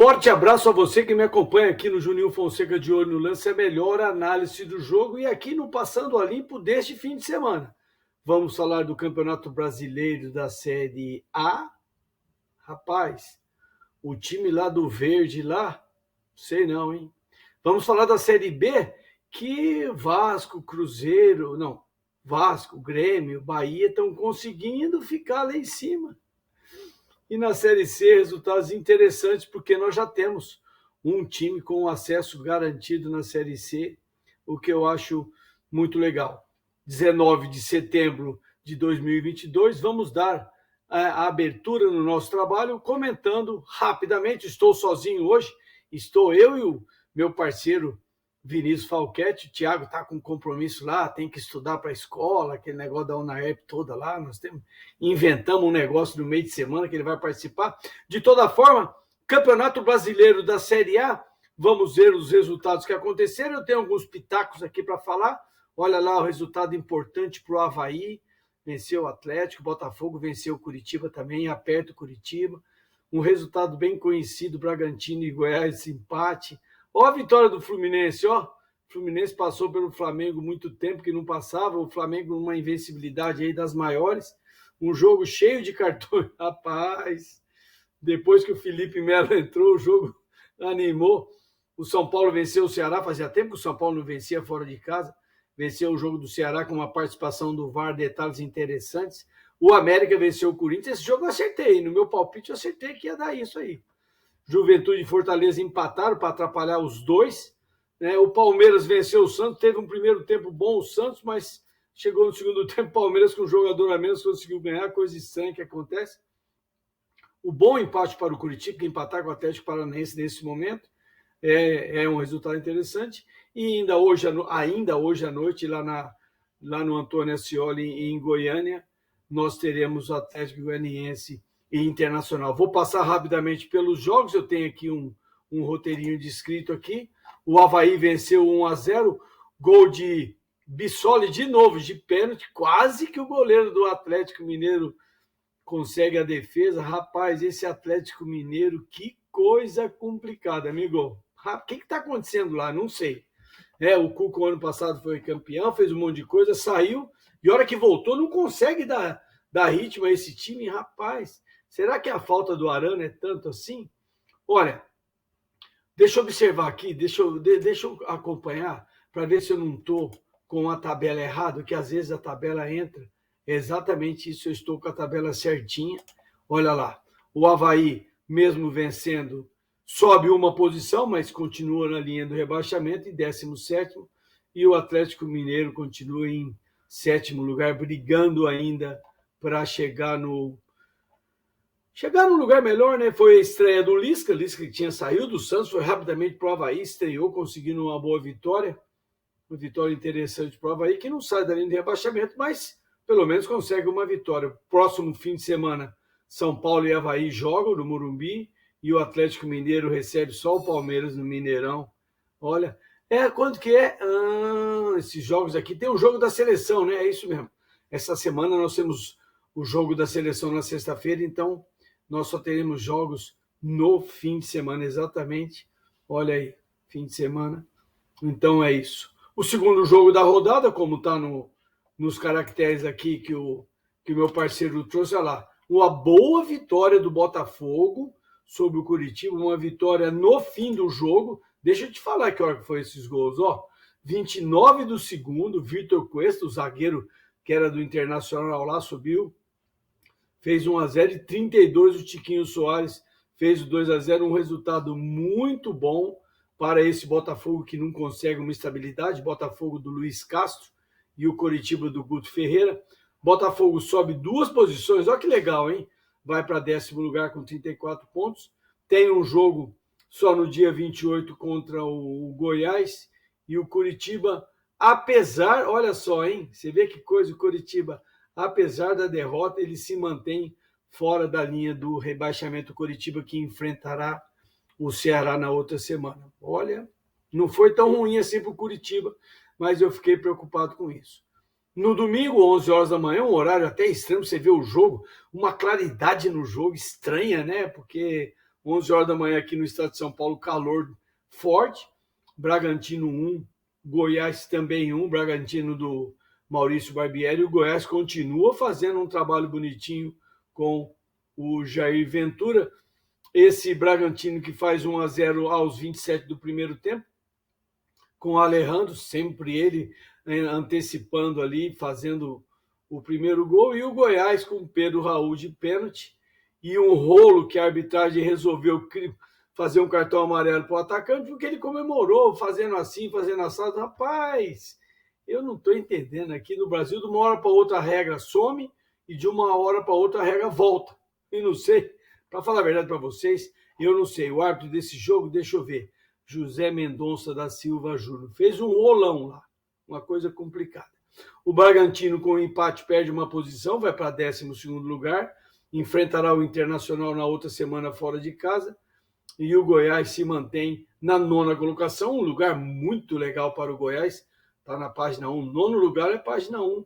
Forte abraço a você que me acompanha aqui no Juninho Fonseca de Olho no Lance, a melhor análise do jogo e aqui no Passando a Limpo deste fim de semana. Vamos falar do Campeonato Brasileiro da Série A. Rapaz, o time lá do Verde lá, sei não, hein? Vamos falar da Série B, que Vasco, Grêmio, Bahia estão conseguindo ficar lá em cima. E na Série C, resultados interessantes, porque nós já temos um time com acesso garantido na Série C, o que eu acho muito legal. 19 de setembro de 2022, vamos dar a abertura no nosso trabalho, comentando rapidamente. Estou sozinho hoje, estou eu e o meu parceiro Vinícius Falquete. O Thiago está com compromisso lá, tem que estudar para a escola, aquele negócio da UNAERP toda lá. Inventamos um negócio no meio de semana que ele vai participar. De toda forma, Campeonato Brasileiro da Série A, vamos ver os resultados que aconteceram. Eu tenho alguns pitacos aqui para falar. Olha lá o resultado importante para o Avaí, venceu o Atlético, Botafogo venceu o Curitiba também, aperta o Curitiba. Um resultado bem conhecido, Bragantino e Goiás, empate. Ó a vitória do Fluminense, ó. O Fluminense passou pelo Flamengo muito tempo que não passava, o Flamengo numa invencibilidade aí das maiores, um jogo cheio de cartões, rapaz. Depois que o Felipe Melo entrou, o jogo animou. O São Paulo venceu o Ceará, fazia tempo que o São Paulo não vencia fora de casa, venceu o jogo do Ceará com uma participação do VAR, detalhes interessantes. O América venceu o Corinthians, esse jogo eu acertei, no meu palpite eu acertei que ia dar isso aí. Juventude e Fortaleza empataram para atrapalhar os dois. Né? O Palmeiras venceu o Santos, teve um primeiro tempo bom o Santos, mas chegou no segundo tempo o Palmeiras com um jogador a menos conseguiu ganhar, coisa estranha que acontece. O bom empate para o Curitiba, que empatar com o Atlético Paranaense nesse momento, é um resultado interessante. E ainda hoje à noite, lá no Antônio Ascioli, em Goiânia, nós teremos o Atlético Goianiense e Internacional. Vou passar rapidamente pelos jogos, eu tenho aqui um roteirinho descrito aqui. O Avaí venceu 1-0, gol de Bissoli de novo, de pênalti, quase que o goleiro do Atlético Mineiro consegue a defesa. Rapaz, esse Atlético Mineiro, que coisa complicada, amigo. O que está acontecendo lá? Não sei. O Cuca, ano passado, foi campeão, fez um monte de coisa, saiu, e a hora que voltou, não consegue dar ritmo a esse time, rapaz. Será que a falta do Arana é tanto assim? Olha, deixa eu observar aqui, deixa eu acompanhar para ver se eu não estou com a tabela errada, que às vezes a tabela entra. É exatamente isso, eu estou com a tabela certinha. Olha lá, o Avaí, mesmo vencendo, sobe uma posição, mas continua na linha do rebaixamento, em 17º, e o Atlético Mineiro continua em 7º lugar, brigando ainda para chegar num lugar melhor, né? Foi a estreia do Lisca que tinha saído do Santos, foi rapidamente para o Avaí, estreou, conseguindo uma boa vitória, uma vitória interessante para o Avaí, que não sai da linha de rebaixamento, mas pelo menos consegue uma vitória. Próximo fim de semana, São Paulo e Avaí jogam no Morumbi, e o Atlético Mineiro recebe só o Palmeiras no Mineirão. Olha, quanto que é? Esses jogos aqui, tem um jogo da seleção, né? É isso mesmo. Essa semana nós temos o jogo da seleção na sexta-feira, então nós só teremos jogos no fim de semana, exatamente. Olha aí, fim de semana. Então é isso. O segundo jogo da rodada, como está nos caracteres aqui que o meu parceiro trouxe, olha lá, uma boa vitória do Botafogo sobre o Curitiba, uma vitória no fim do jogo. Deixa eu te falar que hora que foi esses gols, ó. 29 do segundo, Vitor Cuesta, o zagueiro que era do Internacional lá, subiu, fez 1-0, e 32 o Tiquinho Soares fez o 2-0, um resultado muito bom para esse Botafogo que não consegue uma estabilidade, Botafogo do Luiz Castro e o Coritiba do Guto Ferreira. Botafogo sobe 2 posições, olha que legal, hein? Vai para 10º lugar com 34 pontos, tem um jogo só no dia 28 contra o Goiás, e o Curitiba, apesar, olha só, hein? Você vê que coisa, o Curitiba, apesar da derrota, ele se mantém fora da linha do rebaixamento. Curitiba que enfrentará o Ceará na outra semana. Olha, não foi tão ruim assim para o Curitiba, mas eu fiquei preocupado com isso. No domingo, 11 horas da manhã, um horário até estranho, você vê o jogo, uma claridade no jogo estranha, né? Porque 11 horas da manhã aqui no estado de São Paulo, calor forte. Bragantino 1, Goiás também 1, Bragantino do Maurício Barbieri. O Goiás continua fazendo um trabalho bonitinho com o Jair Ventura. Esse Bragantino que faz 1-0 aos 27 do primeiro tempo, com o Alejandro, sempre ele antecipando ali, fazendo o primeiro gol, e o Goiás com o Pedro Raul de pênalti, e um rolo que a arbitragem resolveu fazer um cartão amarelo para o atacante, porque ele comemorou, fazendo assim, fazendo assado. Rapaz, eu não estou entendendo. Aqui no Brasil, de uma hora para outra a regra some, e de uma hora para outra a regra volta. E não sei, para falar a verdade para vocês, eu não sei. O árbitro desse jogo, deixa eu ver, José Mendonça da Silva Júnior, fez um rolão lá, uma coisa complicada. O Bragantino, com o empate, perde uma posição, vai para 12º lugar, enfrentará o Internacional na outra semana fora de casa, e o Goiás se mantém na 9ª colocação, um lugar muito legal para o Goiás, está na página 1, 9º lugar é página 1,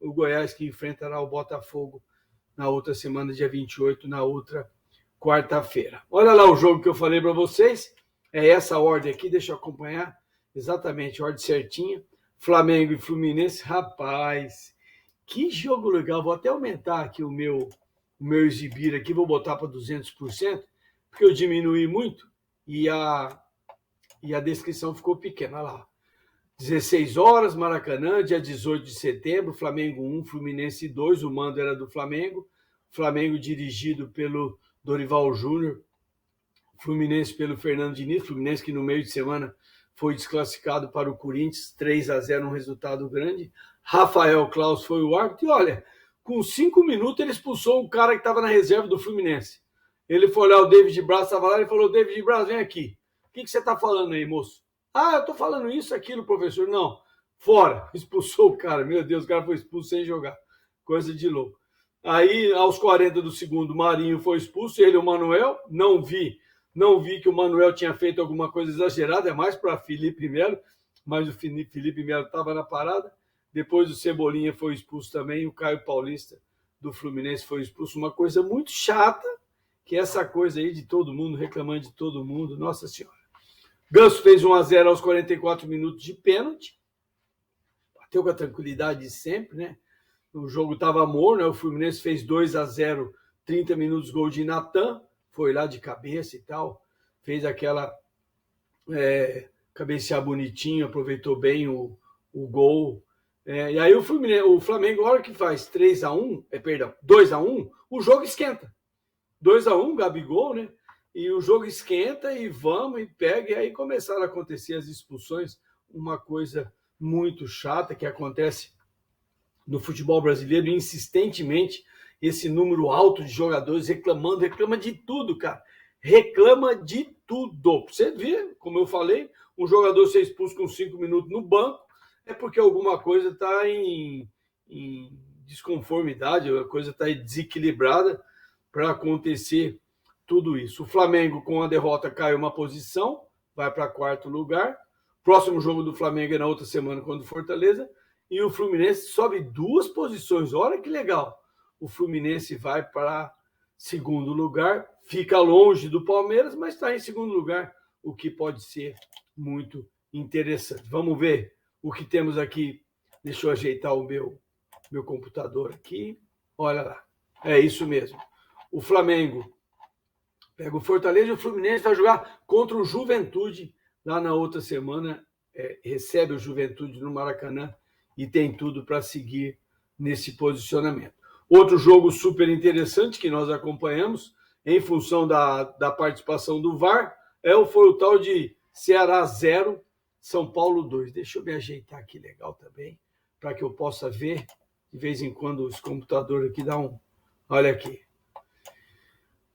o Goiás que enfrentará o Botafogo na outra semana, dia 28, na outra quarta-feira. Olha lá o jogo que eu falei para vocês, é essa ordem aqui, deixa eu acompanhar exatamente a ordem certinha. Flamengo e Fluminense, rapaz, que jogo legal. Vou até aumentar aqui o meu exibir aqui, vou botar para 200%, porque eu diminuí muito e a descrição ficou pequena. Olha lá, 16 horas, Maracanã, dia 18 de setembro, Flamengo 1, Fluminense 2, o mando era do Flamengo, Flamengo dirigido pelo Dorival Júnior, Fluminense pelo Fernando Diniz, Fluminense que no meio de semana foi desclassificado para o Corinthians, 3-0, um resultado grande. Rafael Claus foi o árbitro, e olha, com 5 minutos ele expulsou um cara que estava na reserva do Fluminense. Ele foi lá, o David Braz estava lá, ele falou, David Braz, vem aqui. O que você está falando aí, moço? Ah, eu estou falando isso, aquilo, professor. Não, fora, expulsou o cara. Meu Deus, o cara foi expulso sem jogar. Coisa de louco. Aí, aos 40 do segundo, Marinho foi expulso, ele e o Manuel, não vi que o Manuel tinha feito alguma coisa exagerada, é mais para Felipe Melo, mas o Felipe Melo estava na parada. Depois o Cebolinha foi expulso também, o Caio Paulista do Fluminense foi expulso. Uma coisa muito chata, que é essa coisa aí de todo mundo reclamando de todo mundo, nossa senhora. Ganso fez 1-0 aos 44 minutos de pênalti, bateu com a tranquilidade de sempre, né? O jogo estava morno, né? O Fluminense fez 2-0, 30 minutos, gol de Natan, foi lá de cabeça e tal, fez aquela cabecear bonitinho, aproveitou bem o gol. E aí o Flamengo, a hora que faz 2-1, o jogo esquenta. 2-1, Gabigol, né? E o jogo esquenta e vamos e pega, e aí começaram a acontecer as expulsões, uma coisa muito chata que acontece no futebol brasileiro, insistentemente, esse número alto de jogadores reclama de tudo, cara. Reclama de tudo. Você vê, como eu falei, um jogador ser expulso com 5 minutos no banco é porque alguma coisa está em desconformidade, a coisa está desequilibrada para acontecer tudo isso. O Flamengo, com a derrota, caiu uma posição, vai para 4º lugar. Próximo jogo do Flamengo é na outra semana, quando Fortaleza. E o Fluminense sobe 2 posições. Olha que legal. O Fluminense vai para 2º lugar, fica longe do Palmeiras, mas está em 2º lugar, o que pode ser muito interessante. Vamos ver o que temos aqui. Deixa eu ajeitar o meu computador aqui. Olha lá. É isso mesmo. O Flamengo pega o Fortaleza e o Fluminense vai jogar contra o Juventude lá na outra semana. Recebe o Juventude no Maracanã e tem tudo para seguir nesse posicionamento. Outro jogo super interessante que nós acompanhamos, em função da participação do VAR, foi o tal de Ceará 0, São Paulo 2. Deixa eu me ajeitar aqui legal também, para que eu possa ver. De vez em quando os computadores aqui dão um... Olha aqui.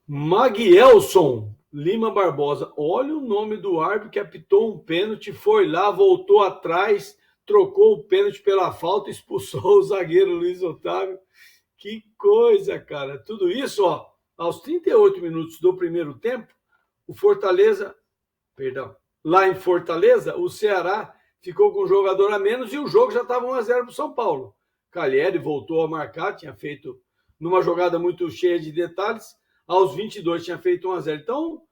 Maguielson Lima Barbosa. Olha o nome do árbitro que apitou um pênalti, foi lá, voltou atrás, trocou o pênalti pela falta, expulsou o zagueiro Luiz Otávio. Que coisa, cara. Tudo isso, ó, aos 38 minutos do primeiro tempo, lá em Fortaleza, o Ceará ficou com um jogador a menos e o jogo já estava 1-0 para o São Paulo. Calheri voltou a marcar, tinha feito numa jogada muito cheia de detalhes. aos 22 tinha feito 1-0. Então,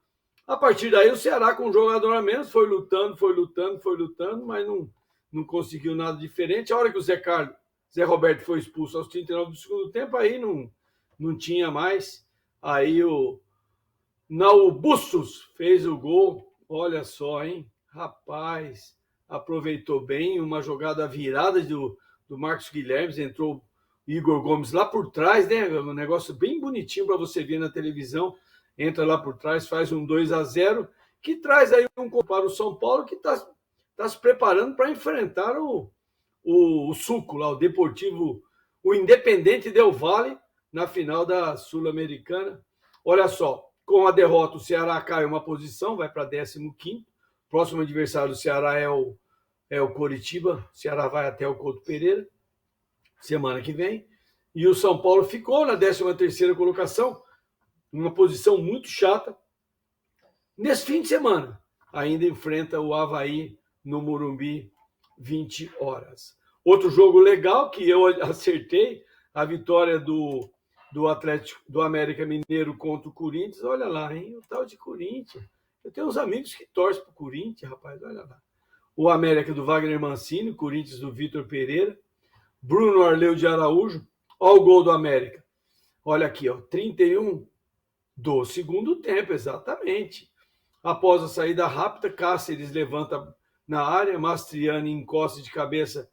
a partir daí, o Ceará, com um jogador a menos, foi lutando, mas não conseguiu nada diferente. A hora que o Zé Roberto foi expulso aos 39 do segundo tempo, aí não tinha mais. Aí o Bustos fez o gol. Olha só, hein? Rapaz, aproveitou bem uma jogada virada do Marcos Guilherme, entrou Igor Gomes lá por trás, né? Um negócio bem bonitinho para você ver na televisão. Entra lá por trás, faz um 2-0, que traz aí um gol para o São Paulo, que está se preparando para enfrentar o Suco, lá, o Deportivo, o Independente Del Valle, na final da Sul-Americana. Olha só, com a derrota, o Ceará cai uma posição, vai para 15º. Próximo adversário do Ceará é o Coritiba. O Ceará vai até o Couto Pereira, semana que vem. E o São Paulo ficou na 13ª colocação, uma posição muito chata. Nesse fim de semana, ainda enfrenta o Avaí no Morumbi, 20 horas. Outro jogo legal que eu acertei, a vitória do Atlético, do América Mineiro contra o Corinthians. Olha lá, hein? O tal de Corinthians. Eu tenho uns amigos que torcem para o Corinthians, rapaz, olha lá. O América do Wagner Mancini, o Corinthians do Vitor Pereira, Bruno Arleu de Araújo. Olha o gol do América. Olha aqui, ó, 31 do segundo tempo, exatamente. Após a saída rápida, Cáceres levanta na área, Mastriani encosta de cabeça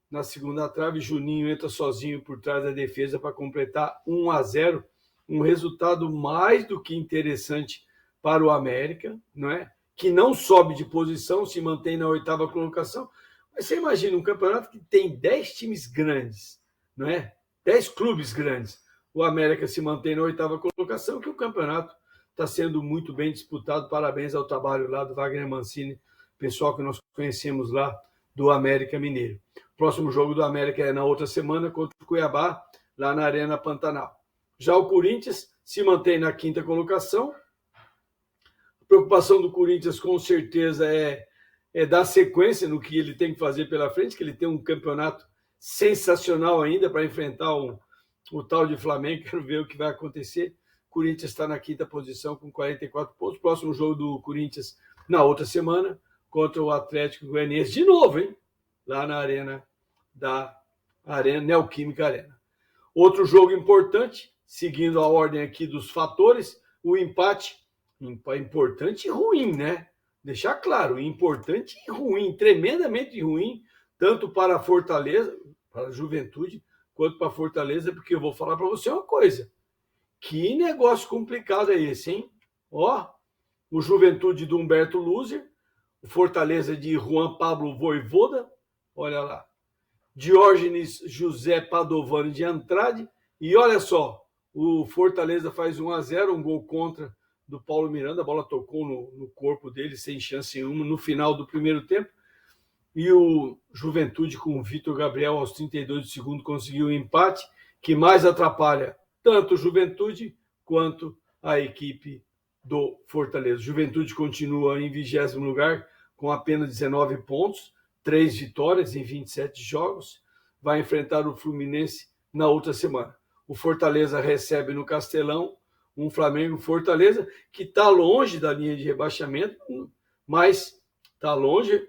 na segunda trave, Juninho entra sozinho por trás da defesa para completar 1-0, um resultado mais do que interessante para o América, não é? Que não sobe de posição, se mantém na 8ª colocação. Mas você imagina um campeonato que tem 10 times grandes, não é? 10 clubes grandes. O América se mantém na 8ª colocação, que o campeonato está sendo muito bem disputado. Parabéns ao trabalho lá do Wagner Mancini, pessoal que nós conhecemos lá do América Mineiro. Próximo jogo do América é na outra semana contra o Cuiabá, lá na Arena Pantanal. Já o Corinthians se mantém na 5ª colocação. A preocupação do Corinthians, com certeza, é dar sequência no que ele tem que fazer pela frente, que ele tem um campeonato sensacional ainda para enfrentar o tal de Flamengo. Quero ver o que vai acontecer. O Corinthians está na 5ª posição com 44 pontos. Próximo jogo do Corinthians na outra semana contra o Atlético Goianiense, de novo, hein? Lá na Neoquímica Arena. Outro jogo importante, seguindo a ordem aqui dos fatores, o empate. Importante e ruim, né? Deixar claro, importante e ruim, tremendamente ruim, tanto para a Fortaleza, para a Juventude, quanto para a Fortaleza, porque eu vou falar para você uma coisa. Que negócio complicado é esse, hein? Ó, o Juventude do Humberto Luzer, o Fortaleza de Juan Pablo Voivoda, olha lá, Diógenes José Padovani de Andrade, e olha só, o Fortaleza faz 1-0, um gol contra do Paulo Miranda, a bola tocou no corpo dele, sem chance nenhuma, no final do primeiro tempo, e o Juventude com o Vitor Gabriel aos 32 do segundo conseguiu um empate, que mais atrapalha tanto o Juventude quanto a equipe do Fortaleza. Juventude continua em 20º lugar com apenas 19 pontos, 3 vitórias em 27 jogos, vai enfrentar o Fluminense na outra semana. O Fortaleza recebe no Castelão um Flamengo-Fortaleza que está longe da linha de rebaixamento, mas está longe,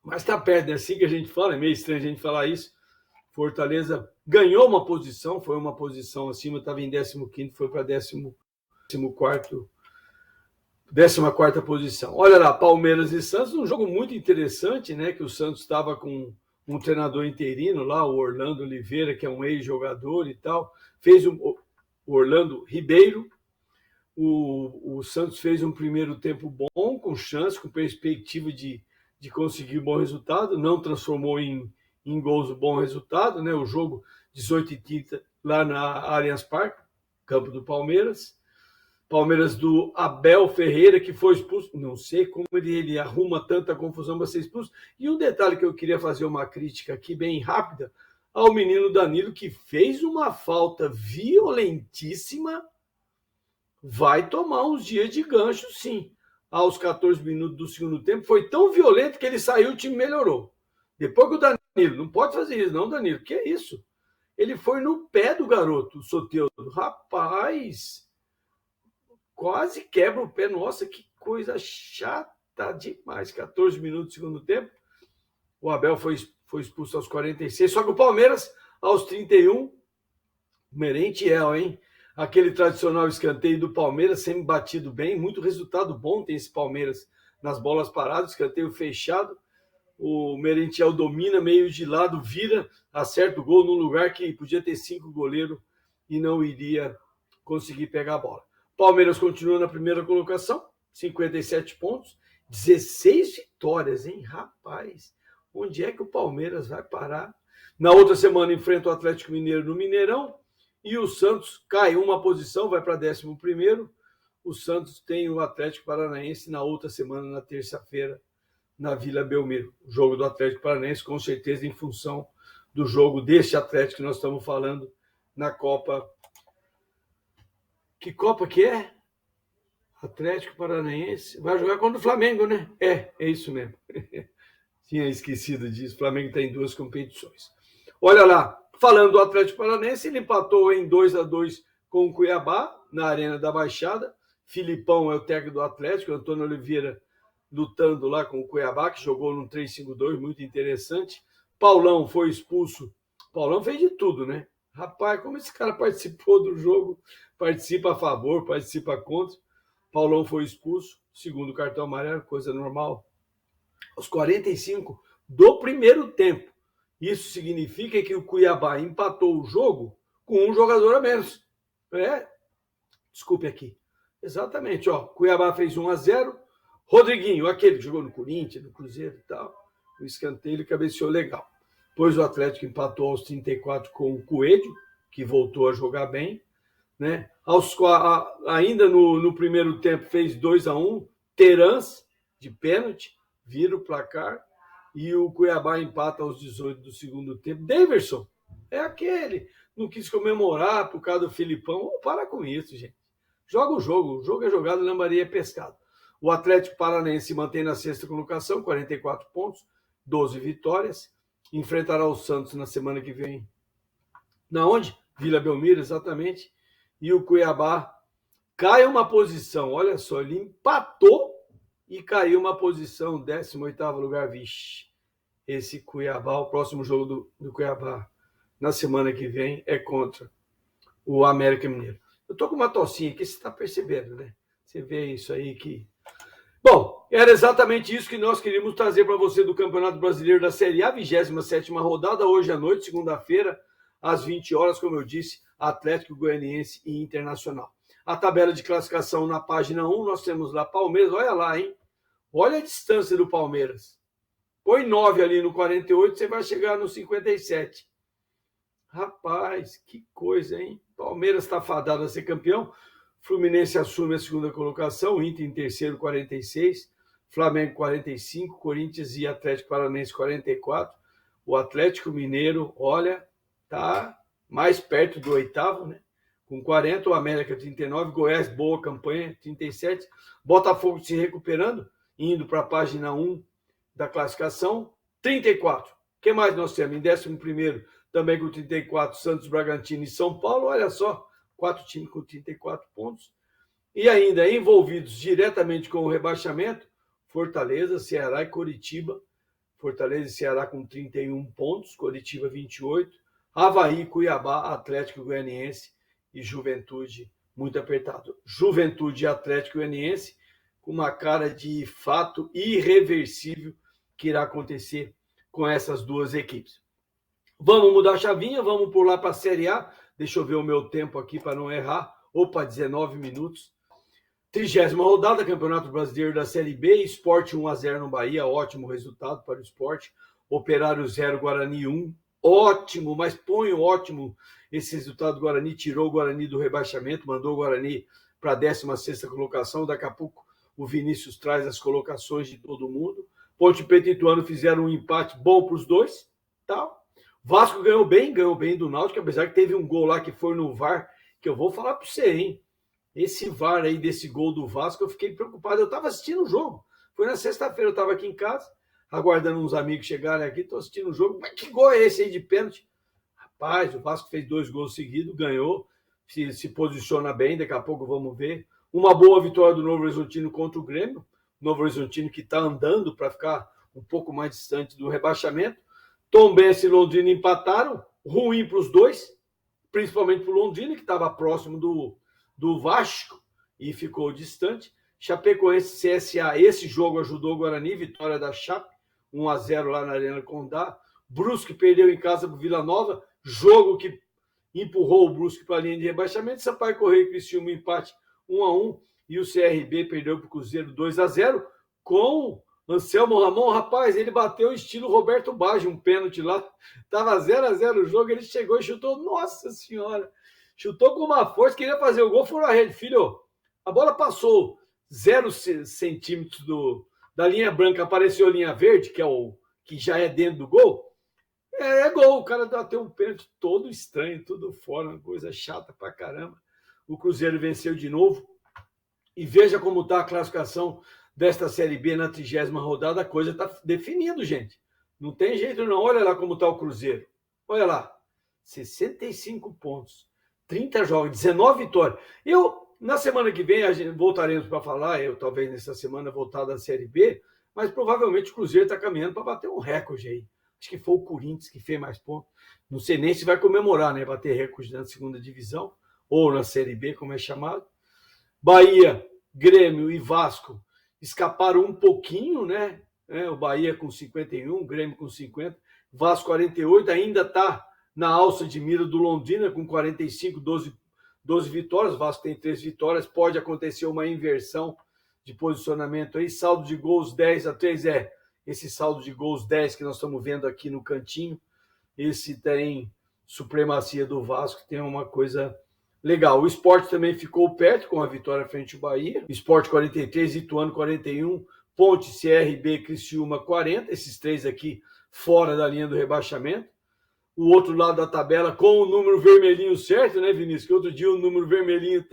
mas está perto, é assim que a gente fala, é meio estranho a gente falar isso. Fortaleza ganhou uma posição, foi uma posição acima, estava em 15º, foi para 14ª posição. Olha lá, Palmeiras e Santos, um jogo muito interessante, né? Que o Santos estava com um treinador interino lá, o Orlando Oliveira, que é um ex-jogador e tal, fez o Orlando Ribeiro. O Santos fez um primeiro tempo bom, com chance, com perspectiva de conseguir bom resultado, não transformou em gols o bom resultado, né? O jogo 18h30 lá na Allianz Parque, campo do Palmeiras. Palmeiras do Abel Ferreira, que foi expulso. Não sei como ele arruma tanta confusão para ser expulso. E um detalhe que eu queria fazer uma crítica aqui bem rápida ao menino Danilo, que fez uma falta violentíssima, vai tomar uns dias de gancho, sim. Aos 14 minutos do segundo tempo, foi tão violento que ele saiu, o time melhorou. Depois que o Danilo, não pode fazer isso não, Danilo, que é isso? Ele foi no pé do garoto, o Soteldo. Rapaz, quase quebra o pé. Nossa, que coisa chata demais. 14 minutos do segundo tempo. O Abel foi expulso aos 46. Só que o Palmeiras, aos 31, Merentiel, hein? Aquele tradicional escanteio do Palmeiras, sempre batido bem. Muito resultado bom tem esse Palmeiras nas bolas paradas, escanteio fechado. O Merentiel domina, meio de lado, vira, acerta o gol num lugar que podia ter 5 goleiros e não iria conseguir pegar a bola. Palmeiras continua na primeira colocação, 57 pontos, 16 vitórias, hein? Rapaz, onde é que o Palmeiras vai parar? Na outra semana enfrenta o Atlético Mineiro no Mineirão e o Santos cai uma posição, vai para 11º. O Santos tem o Atlético Paranaense na outra semana, na terça-feira, na Vila Belmiro. O jogo do Atlético Paranaense, com certeza, em função do jogo deste Atlético que nós estamos falando na Copa. Que Copa que é? Atlético Paranaense. Vai jogar contra o Flamengo, né? É isso mesmo. Tinha esquecido disso. O Flamengo está em 2 competições. Olha lá, falando do Atlético Paranaense, ele empatou em 2-2 com o Cuiabá, na Arena da Baixada. Filipão é o técnico do Atlético, Antônio Oliveira lutando lá com o Cuiabá, que jogou num 3-5-2, muito interessante. Paulão foi expulso. Paulão fez de tudo, né? Rapaz, como esse cara participou do jogo, participa a favor, participa contra. Paulão foi expulso, segundo cartão amarelo, coisa normal. Aos 45 do primeiro tempo. Isso significa que o Cuiabá empatou o jogo com um jogador a menos. Desculpe aqui. Exatamente, ó. Cuiabá fez 1-0. Rodriguinho, aquele que jogou no Corinthians, no Cruzeiro e tal. O escanteio, ele cabeceou legal. Depois o Atlético empatou aos 34 com o Coelho, que voltou a jogar bem. Né? Ainda no primeiro tempo fez 2-1. Terãs, de pênalti, vira o placar. E o Cuiabá empata aos 18 do segundo tempo. Daverson, é aquele. Não quis comemorar por causa do Filipão. Para com isso, gente. Joga o jogo. O jogo é jogado, lambaria é pescado. O Atlético Paranaense se mantém na 6ª colocação, 44 pontos, 12 vitórias. Enfrentará o Santos na semana que vem. Na onde? Vila Belmiro, exatamente. E o Cuiabá cai uma posição. Olha só, ele empatou e caiu uma posição, 18º lugar. Vixe, esse Cuiabá, o próximo jogo do Cuiabá na semana que vem é contra o América Mineiro. Eu tô com uma tossinha aqui, você está percebendo, né? Você vê isso aí que... Bom, era exatamente isso que nós queríamos trazer para você do Campeonato Brasileiro da Série A, 27ª rodada, hoje à noite, segunda-feira, às 20 horas, como eu disse, Atlético Goianiense e Internacional. A tabela de classificação na página 1, nós temos lá Palmeiras, olha lá, hein? Olha a distância do Palmeiras. Põe 9 ali no 48, você vai chegar no 57. Rapaz, que coisa, hein? Palmeiras está fadado a ser campeão. Fluminense assume a 2ª colocação, Inter em terceiro, 46, Flamengo 45, Corinthians e Atlético Paranaense 44. O Atlético Mineiro, olha, tá mais perto do 8º, né? Com 40, o América 39, Goiás, boa campanha, 37. Botafogo se recuperando, indo para a página 1 da classificação, 34. O que mais nós temos? Em 11º, também com 34, Santos, Bragantino e São Paulo, olha só. 4 times com 34 pontos. E ainda envolvidos diretamente com o rebaixamento, Fortaleza, Ceará e Coritiba. Fortaleza e Ceará com 31 pontos, Coritiba 28. Avaí, Cuiabá, Atlético Goianiense e Juventude, muito apertado. Juventude e Atlético Goianiense com uma cara de fato irreversível que irá acontecer com essas duas equipes. Vamos mudar a chavinha, vamos pular para a Série A. Deixa eu ver o meu tempo aqui para não errar. Opa, 19 minutos. 30ª rodada, Campeonato Brasileiro da Série B. Sport 1-0 no Bahia. Ótimo resultado para o Sport. Operário 0, Guarani 1. Ótimo, mas põe ótimo esse resultado do Guarani. Tirou o Guarani do rebaixamento, mandou o Guarani para a 16ª colocação. Daqui a pouco o Vinícius traz as colocações de todo mundo. Ponte Preta e Ituano fizeram um empate bom para os dois. Tá? Vasco ganhou bem do Náutico, apesar que teve um gol lá que foi no VAR, que eu vou falar para você, hein? Esse VAR aí desse gol do Vasco, eu fiquei preocupado. Eu estava assistindo o jogo. Foi na sexta-feira, eu estava aqui em casa, aguardando uns amigos chegarem aqui, estou assistindo o jogo. Mas que gol é esse aí de pênalti? Rapaz, o Vasco fez 2 gols seguidos, ganhou, se posiciona bem, daqui a pouco vamos ver. Uma boa vitória do Novo Horizontino contra o Grêmio. Novo Horizontino que está andando para ficar um pouco mais distante do rebaixamento. Tombense e Londrina empataram, ruim para os dois, principalmente para o Londrina, que estava próximo do Vasco e ficou distante. Chapecoense e CSA, esse jogo ajudou o Guarani, vitória da Chape, 1-0 lá na Arena Condá. Brusque perdeu em casa para o Vila Nova, jogo que empurrou o Brusque para a linha de rebaixamento. Sampaio Correia e Criciúma empate 1-1 e o CRB perdeu para o Cruzeiro 2-0 com Anselmo Ramon. Rapaz, ele bateu estilo Roberto Baggio, um pênalti lá, estava 0-0 o jogo, ele chegou e chutou, nossa senhora, chutou com uma força, queria fazer o gol, foi na rede, filho, a bola passou 0 centímetros da linha branca, apareceu a linha verde, que já é dentro do gol, é gol, o cara bateu um pênalti todo estranho, tudo fora, uma coisa chata pra caramba. O Cruzeiro venceu de novo. E veja como está a classificação desta Série B na 30ª rodada. A coisa está definindo, gente. Não tem jeito não. Olha lá como está o Cruzeiro. Olha lá. 65 pontos. 30 jogos, 19 vitórias. Na semana que vem, voltaremos para falar, talvez nessa semana voltar da Série B, mas provavelmente o Cruzeiro está caminhando para bater um recorde aí. Acho que foi o Corinthians que fez mais pontos. Não sei nem se vai comemorar, né? Bater recorde na segunda divisão, ou na Série B, como é chamado. Bahia, Grêmio e Vasco escaparam um pouquinho, né? O Bahia com 51, o Grêmio com 50, Vasco 48, ainda está na alça de mira do Londrina com 45, 12 vitórias. O Vasco tem 3 vitórias, pode acontecer uma inversão de posicionamento aí. Saldo de gols 10-3 esse saldo de gols 10 que nós estamos vendo aqui no cantinho. Esse tem supremacia do Vasco, tem uma coisa legal. O Sport também ficou perto com a vitória frente ao Bahia. Sport 43, Ituano 41, Ponte, CRB, Criciúma 40. Esses três aqui fora da linha do rebaixamento. O outro lado da tabela com o número vermelhinho certo, né, Vinícius? Que outro dia o número vermelhinho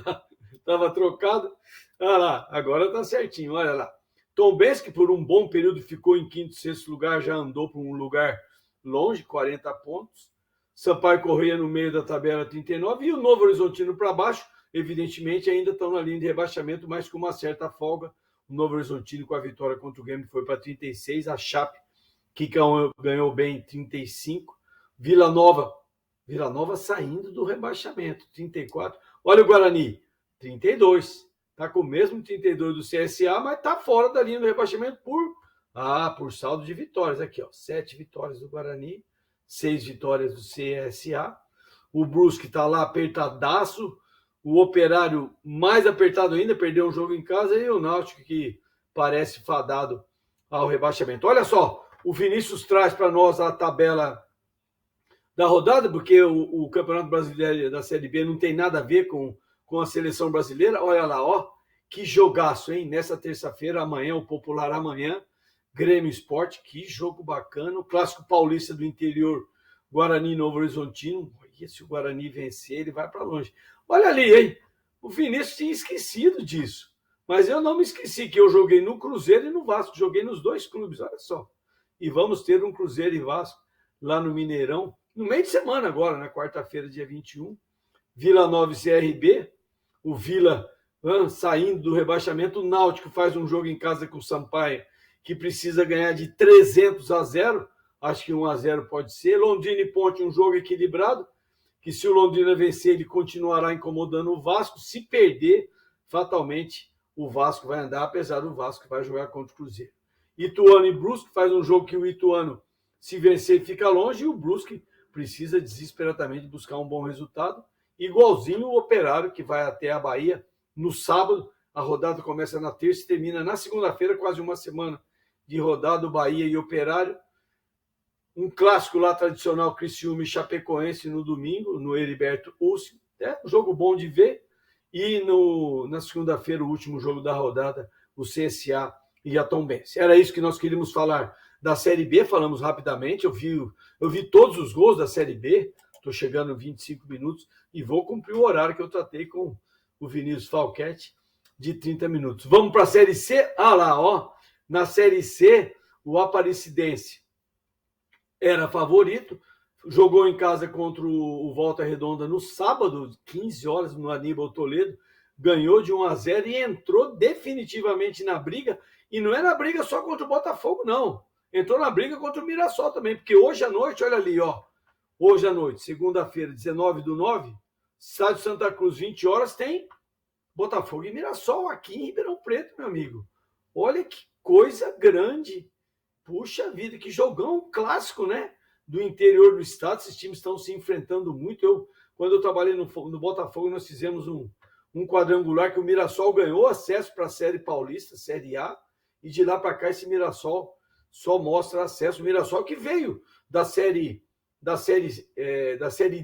estava trocado. Olha lá, agora está certinho, olha lá. Tombense, que por um bom período ficou em 5º, 6º lugar, já andou para um lugar longe, 40 pontos. Sampaio Correia no meio da tabela, 39. E o Novo Horizontino para baixo, evidentemente, ainda estão na linha de rebaixamento, mas com uma certa folga. O Novo Horizontino, com a vitória contra o Grêmio, foi para 36. A Chape, que ganhou bem, 35. Vila Nova saindo do rebaixamento, 34. Olha o Guarani, 32. Está com o mesmo 32 do CSA, mas está fora da linha do rebaixamento por saldo de vitórias. Aqui, ó, 7 vitórias do Guarani, 6 vitórias do CSA. O Brusque está lá apertadaço. O Operário mais apertado ainda, perdeu um jogo em casa. E o Náutico, que parece fadado ao rebaixamento. Olha só, o Vinícius traz para nós a tabela da rodada, porque o Campeonato Brasileiro da Série B não tem nada a ver com a seleção brasileira. Olha lá, ó, que jogaço, hein? Nessa terça-feira, amanhã, o popular amanhã, Grêmio Sport, que jogo bacana. O Clássico Paulista do Interior, Guarani e Novo Horizontino. E se o Guarani vencer, ele vai para longe. Olha ali, hein? O Vinícius tinha esquecido disso. Mas eu não me esqueci que eu joguei no Cruzeiro e no Vasco. Joguei nos dois clubes, olha só. E vamos ter um Cruzeiro e Vasco lá no Mineirão, no meio de semana agora, na quarta-feira, dia 21. Vila Nova e CRB. O Vila saindo do rebaixamento. O Náutico faz um jogo em casa com o Sampaio, que precisa ganhar de 300-0. Acho que 1-0 pode ser. Londrina e Ponte, um jogo equilibrado, que se o Londrina vencer, ele continuará incomodando o Vasco. Se perder, fatalmente, o Vasco vai andar, apesar do Vasco que vai jogar contra o Cruzeiro. Ituano e Brusque faz um jogo que o Ituano, se vencer, fica longe, e o Brusque precisa desesperadamente buscar um bom resultado, igualzinho o Operário, que vai até a Bahia no sábado. A rodada começa na terça e termina na segunda-feira, quase uma semana de rodada, o Bahia e Operário. Um clássico lá tradicional, Criciúma e Chapecoense no domingo, no Heriberto Ussi. Um jogo bom de ver. E na segunda-feira, o último jogo da rodada, o CSA e a Tombense. Era isso que nós queríamos falar da Série B, falamos rapidamente. Eu vi todos os gols da Série B, estou chegando em 25 minutos e vou cumprir o horário que eu tratei com o Vinícius Falquete, de 30 minutos. Vamos para a Série C? Ah lá, ó. Na Série C, o Aparecidense era favorito, jogou em casa contra o Volta Redonda no sábado, 15 horas, no Aníbal Toledo, ganhou de 1-0 e entrou definitivamente na briga. E não é na briga só contra o Botafogo, não. Entrou na briga contra o Mirassol também, porque hoje à noite, olha ali, ó. Hoje à noite, segunda-feira, 19/9, estádio Santa Cruz, 20 horas, tem Botafogo e Mirassol aqui em Ribeirão Preto, meu amigo. Olha que coisa grande. Puxa vida, que jogão clássico, né? Do interior do estado, esses times estão se enfrentando muito. Quando eu trabalhei no Botafogo, nós fizemos um quadrangular que o Mirassol ganhou acesso para a Série Paulista, Série A, e de lá para cá esse Mirassol só mostra acesso. O Mirassol que veio da série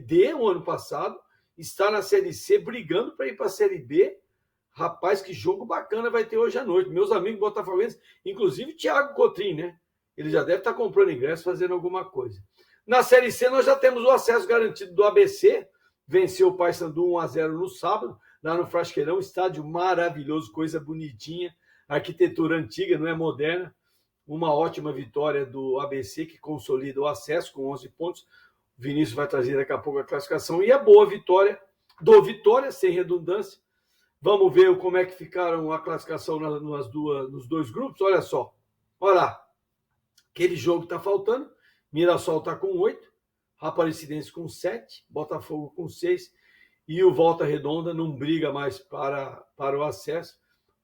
D o ano passado, está na Série C brigando para ir para a Série B. Rapaz, que jogo bacana vai ter hoje à noite. Meus amigos botafoguenses, inclusive o Thiago Cotrim, né? Ele já deve estar comprando ingresso, fazendo alguma coisa. Na Série C, nós já temos o acesso garantido do ABC. Venceu o Paysandu 1-0 no sábado, lá no Frasqueirão. Estádio maravilhoso, coisa bonitinha. Arquitetura antiga, não é moderna. Uma ótima vitória do ABC, que consolida o acesso com 11 pontos. O Vinícius vai trazer daqui a pouco a classificação. E a boa vitória do Vitória, sem redundância. Vamos ver como é que ficaram a classificação nos dois grupos. Olha só. Olha lá. Aquele jogo está faltando. Mirassol está com 8. Aparecidense com 7. Botafogo com 6. E o Volta Redonda não briga mais para o acesso.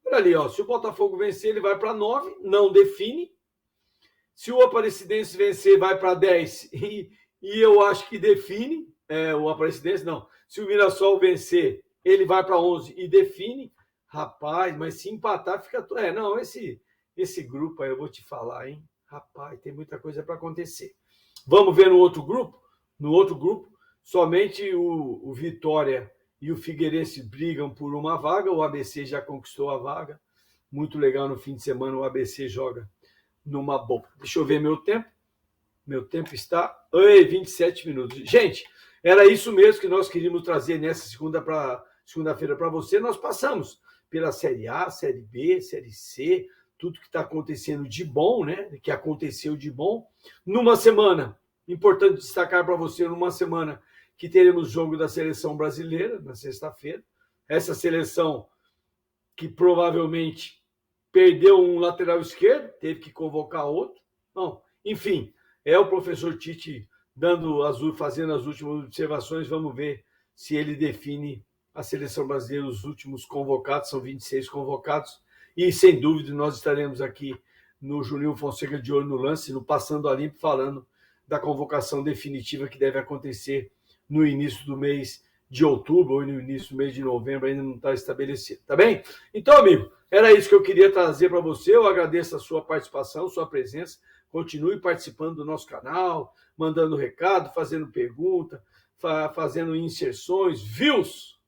Olha ali, ó, se o Botafogo vencer, ele vai para 9. Não define. Se o Aparecidense vencer, vai para 10. E eu acho que define. O Aparecidense não. Se o Mirassol vencer, ele vai para 11 e define. Rapaz, mas se empatar, fica... não, esse grupo aí eu vou te falar, hein? Rapaz, tem muita coisa para acontecer. Vamos ver no outro grupo? No outro grupo, somente o Vitória e o Figueirense brigam por uma vaga. O ABC já conquistou a vaga. Muito legal, no fim de semana o ABC joga numa boa. Deixa eu ver meu tempo. Meu tempo está 27 minutos. Gente, era isso mesmo que nós queríamos trazer nessa segunda-feira para você. Nós passamos pela Série A, Série B, Série C, tudo que está acontecendo de bom, né? Que aconteceu de bom. Numa semana, importante destacar para você, numa semana que teremos jogo da seleção brasileira, na sexta-feira. Essa seleção que provavelmente perdeu um lateral esquerdo, teve que convocar outro. Não, enfim, é o professor Tite fazendo as últimas observações. Vamos ver se ele define a seleção brasileira, os últimos convocados, são 26 convocados. E, sem dúvida, nós estaremos aqui no Juninho Fonseca de Olho no Lance, no Passando a Limpo, falando da convocação definitiva que deve acontecer no início do mês de outubro ou no início do mês de novembro, ainda não está estabelecido, tá bem? Então, amigo, era isso que eu queria trazer para você. Eu agradeço a sua participação, sua presença. Continue participando do nosso canal, mandando recado, fazendo pergunta, fazendo inserções, views.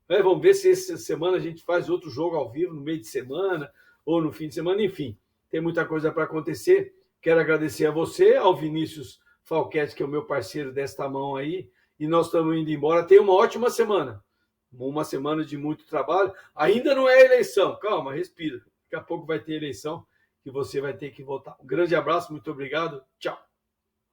Vamos ver se essa semana a gente faz outro jogo ao vivo, no meio de semana ou no fim de semana. Enfim, tem muita coisa para acontecer. Quero agradecer a você, ao Vinícius Falquete, que é o meu parceiro desta mão aí, e nós estamos indo embora. Tenha uma ótima semana. Uma semana de muito trabalho. Ainda não é eleição. Calma, respira. Daqui a pouco vai ter eleição que você vai ter que votar. Um grande abraço, muito obrigado. Tchau.